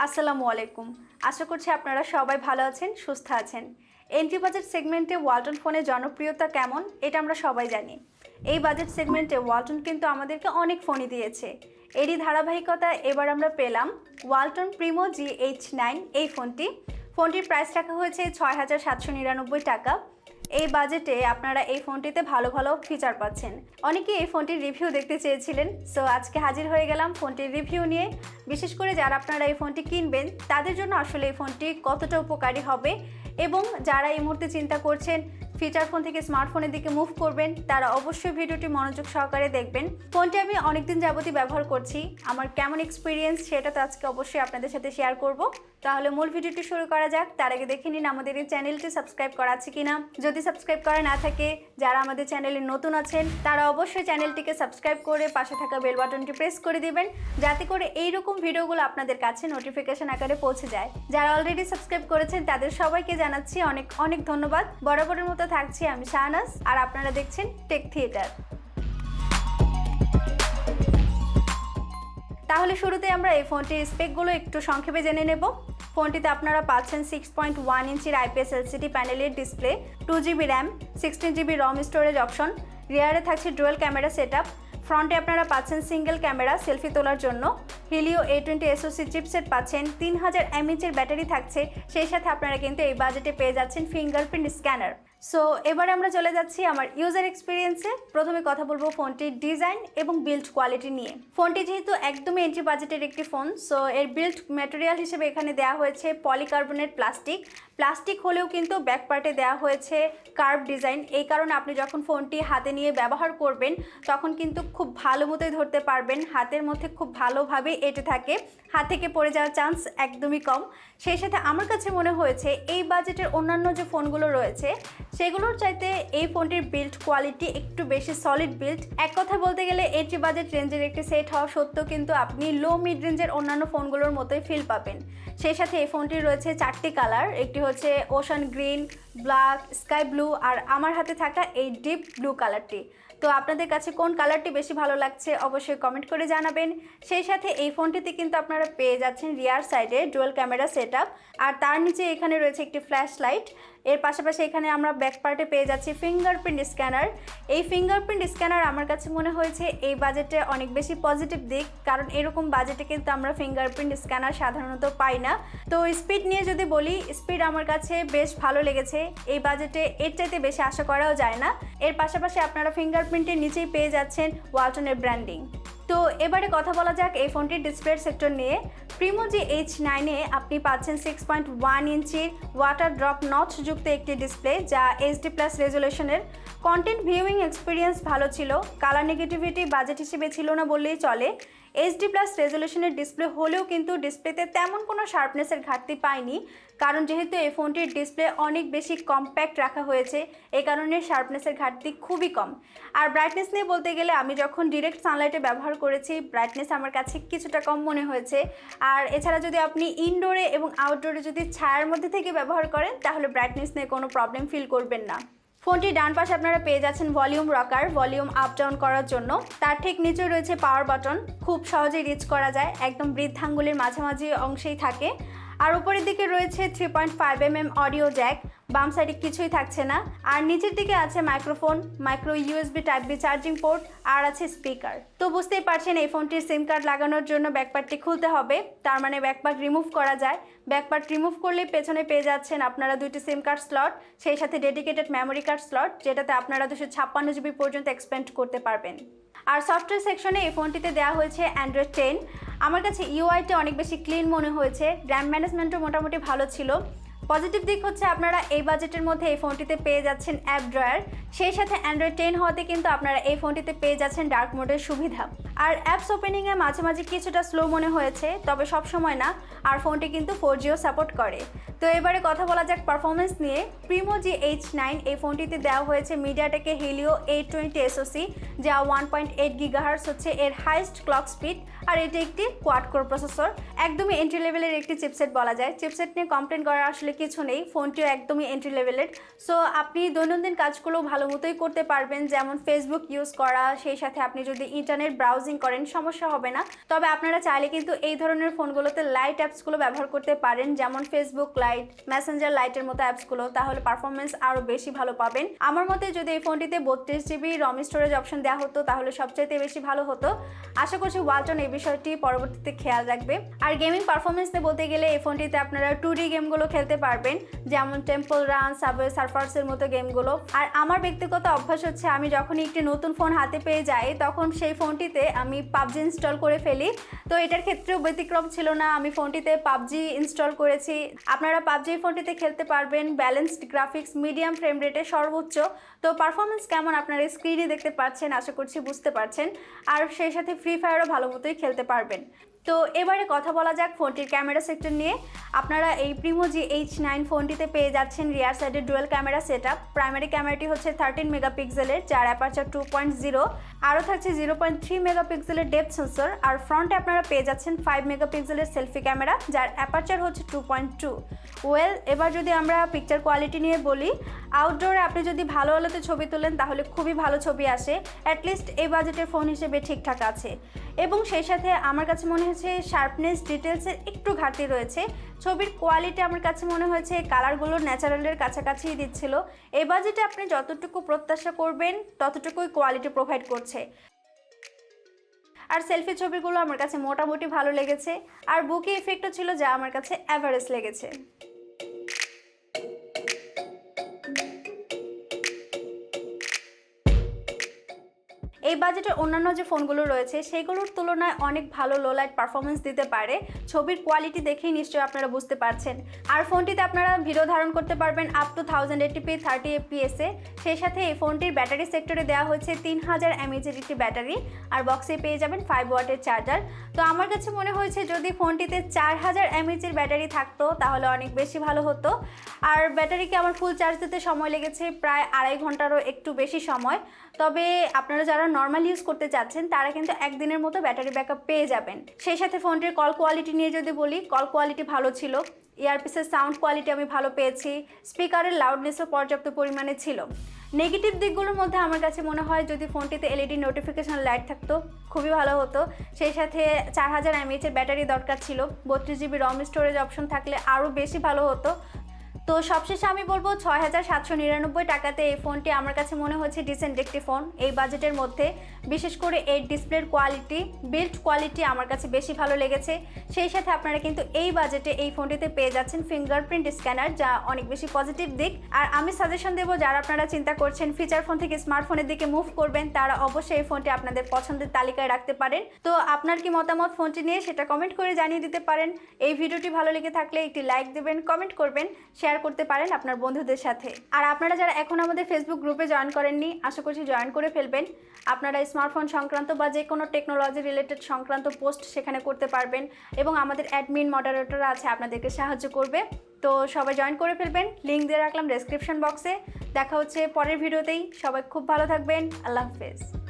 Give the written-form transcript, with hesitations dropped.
আসসালামু আলাইকুম। আশা করছি আপনারা সবাই ভালো আছেন, সুস্থ আছেন। এন্ট্রি বাজেট সেগমেন্টে ওয়ালটন ফোনের জনপ্রিয়তা কেমন এটা আমরা সবাই জানি। এই বাজেট সেগমেন্টে ওয়ালটন কিন্তু আমাদেরকে অনেক ফোনই দিয়েছে। এরই ধারাবাহিকতা এবার আমরা পেলাম ওয়ালটন প্রিমো GH9 এই ফোনটির প্রাইস রাখা হয়েছে ৬,৭৯৯ টাকা। এই বাজেটে আপনারা এই ফোনটিতে ভালো ভালো ফিচার পাচ্ছেন। অনেকেই এই ফোনটির রিভিউ দেখতে চেয়েছিলেন, সো আজকে হাজির হয়ে গেলাম ফোনটির রিভিউ নিয়ে। বিশেষ করে যারা আপনারা এই ফোনটি কিনবেন তাদের জন্য আসলে এই ফোনটি কতটা উপকারী হবে, এবং যারা এই মুহূর্তে চিন্তা করছেন ফিচার ফোন থেকে স্মার্টফোনের দিকে মুভ করবেন তারা অবশ্যই ভিডিওটি মনোযোগ সহকারে দেখবেন। ফোনটি আমি অনেকদিন যাবতই ব্যবহার করছি, আমার কেমন এক্সপিরিয়েন্স সেটা তো আজকে অবশ্যই আপনাদের সাথে শেয়ার করব। তাহলে মূল ভিডিওটি শুরু করা যাক। তার আগে দেখে নিন আমাদের এই চ্যানেলটি সাবস্ক্রাইব করা আছে কিনা। যদি সাবস্ক্রাইব করা না থাকে, যারা আমাদের চ্যানেলে নতুন আছেন তারা অবশ্যই চ্যানেলটিকে সাবস্ক্রাইব করে পাশে থাকা বেল বাটনটি প্রেস করে দিবেন, যাতে করে এইরকম ভিডিওগুলো আপনাদের কাছে নোটিফিকেশন আকারে পৌঁছে যায়। যারা অলরেডি সাবস্ক্রাইব করেছেন তাদের সবাইকে জানাচ্ছি অনেক অনেক ধন্যবাদ। বরাবরের মতো থাকছি আমি শাহনাজ, আর আপনারা দেখছেন টেক থিয়েটার। তাহলে শুরুতে আমরা এই ফোনটির স্পেকগুলো একটু সংক্ষেপে জেনে নেব। ফোনটিতে আপনারা পাচ্ছেন 6.1 ইঞ্চির IPS LCD প্যানেলের display, 2GB RAM, 16GB ROM storage option, রিয়ারে থাকছে ডুয়াল ক্যামেরা সেটআপ, ফ্রন্টে আপনারা পাচ্ছেন সিঙ্গেল ক্যামেরা সেলফি তোলার জন্য, Helio A20 SoC চিপসেট পাচ্ছেন, 3000 mAh ব্যাটারি থাকছে, সেই সাথে আপনারা কিন্তু এই বাজেটে পেয়ে যাচ্ছেন ফিঙ্গারপ্রিন্ট স্ক্যানার। সো এবারে আমরা চলে যাচ্ছি আমার ইউজার এক্সপিরিয়েন্সে। প্রথমে কথা বলবো ফোনটির ডিজাইন এবং বিল্ড কোয়ালিটি নিয়ে। ফোনটি যেহেতু একদমই এন্ট্রি বাজেটের একটি ফোন, সো এর বিল্ড ম্যাটেরিয়াল হিসেবে এখানে দেওয়া হয়েছে পলিকার্বনেট প্লাস্টিক হলেও কিন্তু ব্যাক পার্টে দেওয়া হয়েছে কার্ভ ডিজাইন। এই কারণে আপনি যখন ফোনটি হাতে নিয়ে ব্যবহার করবেন তখন কিন্তু খুব ভালো মতোই ধরতে পারবেন, হাতের মধ্যে খুব ভালোভাবে এঁটে থাকে, হাত থেকে পড়ে যাওয়ার চান্স একদমই কম। সেই সাথে আমার কাছে মনে হয়েছে এই বাজেটের অন্যান্য যে ফোনগুলো রয়েছে সেগুলোর চাইতে এই ফোনটির বিল্ড কোয়ালিটি একটু বেশি সলিড বিল্ড। এক কথা বলতে গেলে এন্ট্রি বাজেট রেঞ্জের একটি সেট হওয়া সত্ত্বেও কিন্তু আপনি লো মিড রেঞ্জের অন্যান্য ফোনগুলোর মতোই ফিল পাবেন। সেই সাথে এই ফোনটির রয়েছে 4টি কালার, একটি হচ্ছে ocean green, black, sky blue, আর আমার হাতে থাকা এই ডিপ ব্লু কালারটি। তো আপনাদের কাছে কোন কালারটি বেশি ভালো লাগছে অবশ্যই কমেন্ট করে জানাবেন। সেই সাথে এই ফোনটিতে কিন্তু আপনারা পেয়ে যাচ্ছেন রিয়ার সাইডে ডুয়াল ক্যামেরা সেটআপ, আর তার নিচে এখানে রয়েছে একটি ফ্ল্যাশ লাইট। এর পাশাপাশি এখানে আমরা ব্যাক পার্টে পেয়ে যাচ্ছি ফিঙ্গারপ্রিন্ট স্ক্যানার। এই ফিঙ্গারপ্রিন্ট স্ক্যানার আমার কাছে মনে হয়েছে এই বাজেটে অনেক বেশি পজিটিভ দিক, কারণ এরকম বাজেটে কিন্তু আমরা ফিঙ্গারপ্রিন্ট স্ক্যানার সাধারণত পাই না। তো স্পিড নিয়ে যদি বলি, স্পিড আমার কাছে বেশ ভালো লেগেছে। এই বাজেটে এর চাইতে বেশি আশা করাও যায় না। এর পাশাপাশি আপনারা ফিঙ্গারপ্রিন্টের নিচেই পেয়ে যাচ্ছেন ওয়ালটনের ব্র্যান্ডিং। তো এবারে কথা বলা যাক এই ফোনটির ডিসপ্লের সেক্টর নিয়ে। প্রিমো GH9-এ আপনি পাচ্ছেন 6.1 ইঞ্চির ওয়াটার ড্রপ নচ যুক্ত একটি ডিসপ্লে, যা HD+ রেজুলেশনের। কন্টেন্ট ভিউইং এক্সপিরিয়েন্স ভালো ছিল, কালার নেগেটিভিটি বাজেট হিসেবে ছিল না বললেই চলে। HD+ রেজুলেশনের ডিসপ্লে হলেও কিন্তু ডিসপ্লেতে তেমন কোনো শার্পনেসের ঘাটতি পাইনি, কারণ যেহেতু এই ফোনটির ডিসপ্লে অনেক বেশি কম্প্যাক্ট রাখা হয়েছে, এই কারণে শার্পনেসের ঘাটতি খুবই কম। আর ব্রাইটনেস নিয়ে বলতে গেলে আমি যখন ডিরেক্ট সানলাইটে ব্যবহার করেছি ব্রাইটনেস আমার কাছে কিছুটা কম মনে হয়েছে। আর এছাড়া যদি আপনি ইনডোরে এবং আউটডোরে যদি ছায়ার মধ্যে থেকে ব্যবহার করেন তাহলে ব্রাইটনেস নিয়ে কোনো প্রবলেম ফিল করবেন না। ফোনটির ডান পাশে আপনারা পেয়ে যাচ্ছেন volume rocker, volume up down করার জন্য। তার ঠিক নিচে রয়েছে পাওয়ার বাটন, খুব সহজেই রিচ করা যায়, একদম বৃদ্ধাঙ্গুলির মাঝামাঝি অংশেই থাকে। আর উপরের দিকে রয়েছে 3.5mm অডিও জ্যাক, বাম সাইডে কিছুই থাকছে না। আর নিচের দিকে আছে microphone, micro USB Type-B charging port, আর আছে স্পিকার। তো বুঝতেই পারছেন এই ফোনটির সিম কার্ড লাগানোর জন্য ব্যাকপার্টটি খুলতে হবে, তার মানে ব্যাকপার্ট রিমুভ করা যায়। ব্যাকপার্ট রিমুভ করলেই পেছনে পেয়ে যাচ্ছেন আপনারা 2টি সিম কার্ড স্লট, সেই সাথে ডেডিকেটেড মেমোরি কার্ড স্লট, যেটাতে আপনারা 256GB পর্যন্ত এক্সপেন্ড করতে পারবেন। আর সফটওয়্যার সেকশনে এই ফোনটিতে দেওয়া হয়েছে Android 10। আমার কাছে UI-টা অনেক বেশি ক্লিন মনে হয়েছে, র্যাম ম্যানেজমেন্টও মোটামুটি ভালো ছিল। পজিটিভ দিক হচ্ছে আপনারা এই বাজেটের মধ্যে এই ফোনটিতে পেয়ে যাচ্ছেন অ্যাপ ড্রয়ার, সেই সাথে Android 10 হওয়াতে কিন্তু আপনারা এই ফোনটিতে পেয়ে যাচ্ছেন ডার্ক মোডের সুবিধা। আর অ্যাপস ওপেনিংয়ে মাঝে মাঝে কিছুটা স্লো মনে হয়েছে, তবে সব সময় না। আর ফোনটি কিন্তু 4Gও সাপোর্ট করে। তো এবারে কথা বলা যাক পারফরমেন্স নিয়ে। প্রিমো GH9 এই ফোনটিতে দেওয়া হয়েছে MediaTek Helio A20 SoC, যা 1.8 GHz হচ্ছে এর হাইয়েস্ট ক্লক স্পিড, আর এটি একটি কোয়াড কোর প্রসেসর। একদমই এন্ট্রি লেভেলের একটি চিপসেট বলা যায়। চিপসেট নিয়ে কমপ্লেন করার আসলে কিছু নেই, ফোনটিও একদমই এন্ট্রি লেভেলের। সো আপনি দৈনন্দিন কাজগুলো ভালো মতোই করতে পারবেন, যেমন ফেসবুক ইউজ করা, সেই সাথে আপনি যদি ইন্টারনেট ব্রাউজিং করেন সমস্যা হবে না। তবে আপনারা চাইলে কিন্তু এই ধরনের ফোনগুলোতে লাইট অ্যাপসগুলো ব্যবহার করতে পারেন, যেমন ফেসবুক লাইট, মেসেঞ্জার লাইটের মতো অ্যাপসগুলো, তাহলে পারফরমেন্স আরও বেশি ভালো পাবেন। আমার মতে যদি এই ফোনটিতে 32 GB রম স্টোরেজ অপশন দেওয়া হতো তাহলে সবচাইতে বেশি ভালো হতো। আশা করছি ওয়ালটন এই বিষয়টি পরবর্তীতে খেয়াল রাখবে। আর গেমিং পারফরমেন্স নিয়ে বলতে গেলে এই ফোনটিতে আপনারা 2D গেমগুলো খেলতে পারবেন, যেমন টেম্পল রান, সাবওয়ে সার্ফার্সের মতো গেমগুলো। আর আমার ব্যক্তিগত অভ্যাস হচ্ছে আমি যখনই একটি নতুন ফোন হাতে পেয়ে যাই তখন সেই ফোনটিতে আমি পাবজি ইনস্টল করে ফেলি। তো এটার ক্ষেত্রেও ব্যতিক্রম ছিল না, আমি ফোনটিতে পাবজি ইনস্টল করেছি। আপনারা পাবজি ফোনটিতে খেলতে পারবেন, ব্যালেন্সড গ্রাফিক্স, মিডিয়াম ফ্রেম রেটে সর্বোচ্চ। তো পারফরমেন্স কেমন আপনারা স্ক্রিনে দেখতে পাচ্ছেন, আশা করছি বুঝতে পারছেন। আর সেই সাথে ফ্রি ফায়ারও ভালো মতোই খেলতে পারবেন। তো এবারে কথা বলা যাক ফোনটির ক্যামেরা সেক্টর নিয়ে। আপনারা এই প্রিমো GH9 ফোনটিতে পেয়ে যাচ্ছেন রিয়ার সাইডে ডুয়েল ক্যামেরা সেটআপ। প্রাইমারি ক্যামেরাটি হচ্ছে 13 মেগাপিক্সেলের, যার অ্যাপারচার 2.0, আরও থাকছে 0.3 মেগাপিক্সেলের ডেপথ সেন্সর। আর ফ্রন্টে আপনারা পেয়ে যাচ্ছেন 5 মেগাপিক্সেলের সেলফি ক্যামেরা, যার অ্যাপারচার হচ্ছে 2.2। এবার যদি আমরা পিকচার কোয়ালিটি নিয়ে বলি, আউটডোরে আপনি যদি ভালো আলোতে ছবি তোলেন তাহলে খুবই ভালো ছবি আসে, অ্যাটলিস্ট এই বাজেটের ফোন হিসেবে ঠিকঠাক আছে। এবং সেই সাথে আমার কাছে মনে হয়েছে শার্পনেস, ডিটেলসের একটু ঘাটতি রয়েছে। ছবির কোয়ালিটি আমার কাছে মনে হয়েছে কালারগুলো ন্যাচারালের কাছাকাছিই দিচ্ছিল। এই বাজেটে আপনি যতটুকু প্রত্যাশা করবেন ততটুকুই কোয়ালিটি প্রোভাইড করছে। আর সেলফি ছবিগুলো আমার কাছে মোটামুটি ভালো লেগেছে, আর বুকে ইফেক্টও ছিল যা আমার কাছে অ্যাভারেজ লেগেছে। এই বাজেটের অন্যান্য যে ফোনগুলো রয়েছে সেগুলোর তুলনায় অনেক ভালো লো লাইট পারফরমেন্স দিতে পারে। ছবির কোয়ালিটি দেখেই নিশ্চয়ই আপনারা বুঝতে পারছেন। আর ফোনটিতে আপনারা ভিডিও ধারণ করতে পারবেন আপ টু 1080p 30 fps-এ। সেই সাথে এই ফোনটির ব্যাটারি সেক্টরে দেওয়া হয়েছে 3000 mAh একটি ব্যাটারি, আর বক্সে পেয়ে যাবেন 5 ওয়াটের চার্জার। তো আমার কাছে মনে হয়েছে যদি ফোনটিতে 4000 mAh ব্যাটারি থাকতো তাহলে অনেক বেশি ভালো হতো। আর ব্যাটারিকে আমার ফুল চার্জ দিতে সময় লেগেছে প্রায় 2.5 ঘন্টারও একটু বেশি সময়। তবে আপনারা যারা নর্মাল ইউজ করতে চাচ্ছেন তারা কিন্তু একদিনের মতো ব্যাটারি ব্যাকআপ পেয়ে যাবেন। সেই সাথে ফোনটির কল কোয়ালিটি নিয়ে যদি বলি, কল কোয়ালিটি ভালো ছিল। ইয়ারপিসের সাউন্ড কোয়ালিটি আমি ভালো পেয়েছি, স্পিকারের লাউডনেসও পর্যাপ্ত পরিমাণে ছিল। নেগেটিভ দিকগুলোর মধ্যে আমার কাছে মনে হয় যদি ফোনটিতে LED নোটিফিকেশন লাইট থাকতো খুবই ভালো হতো। সেই সাথে 4000 mAh ব্যাটারি দরকার ছিল, 32 GB রম স্টোরেজ অপশন থাকলে আরও বেশি ভালো হতো। তো সবশেষে আমি বলবো 6799 টাকাতে এই ফোনটি আমার কাছে মনে হচ্ছে ডিসেন্ট একটি ফোন এই বাজেটের মধ্যে। বিশেষ করে এর ডিসপ্লের কোয়ালিটি, বিল্ড কোয়ালিটি আমার কাছে বেশি ভালো লেগেছে। সেই সাথে আপনারা কিন্তু এই বাজেটে এই ফোনটিতে পেয়ে যাচ্ছেন ফিঙ্গারপ্রিন্ট স্ক্যানার, যা অনেক বেশি পজিটিভ দিক। আর আমি সাজেশন দেবো যারা আপনারা চিন্তা করছেন ফিচার ফোন থেকে স্মার্টফোনের দিকে মুভ করবেন তারা অবশ্যই এই ফোনটি আপনাদের পছন্দের তালিকায় রাখতে পারেন। তো আপনার কি মতামত ফোনটি নিয়ে সেটা কমেন্ট করে জানিয়ে দিতে পারেন। এই ভিডিওটি ভালো লেগে থাকলে একটি লাইক দেবেন, কমেন্ট করবেন, শেয়ার করতে পারেন আপনার বন্ধুদের সাথে। আর আপনারা যারা এখন আমাদের ফেসবুক গ্রুপে জয়েন করেননি আশা করছি জয়েন করে ফেলবেন। আপনারা স্মার্টফোন সংক্রান্ত বা যে কোনো টেকনোলজি রিলেটেড সংক্রান্ত পোস্ট সেখানে করতে পারবেন এবং আমাদের অ্যাডমিন মডারেটর আছে আপনাদেরকে সাহায্য করবে। তো সবাই জয়েন করে ফেলবেন, লিঙ্ক দিয়ে রাখলাম ডেসক্রিপশন বক্সে। দেখা হচ্ছে পরের ভিডিওতেই। সবাই খুব ভালো থাকবেন, আল্লাহ হাফেজ।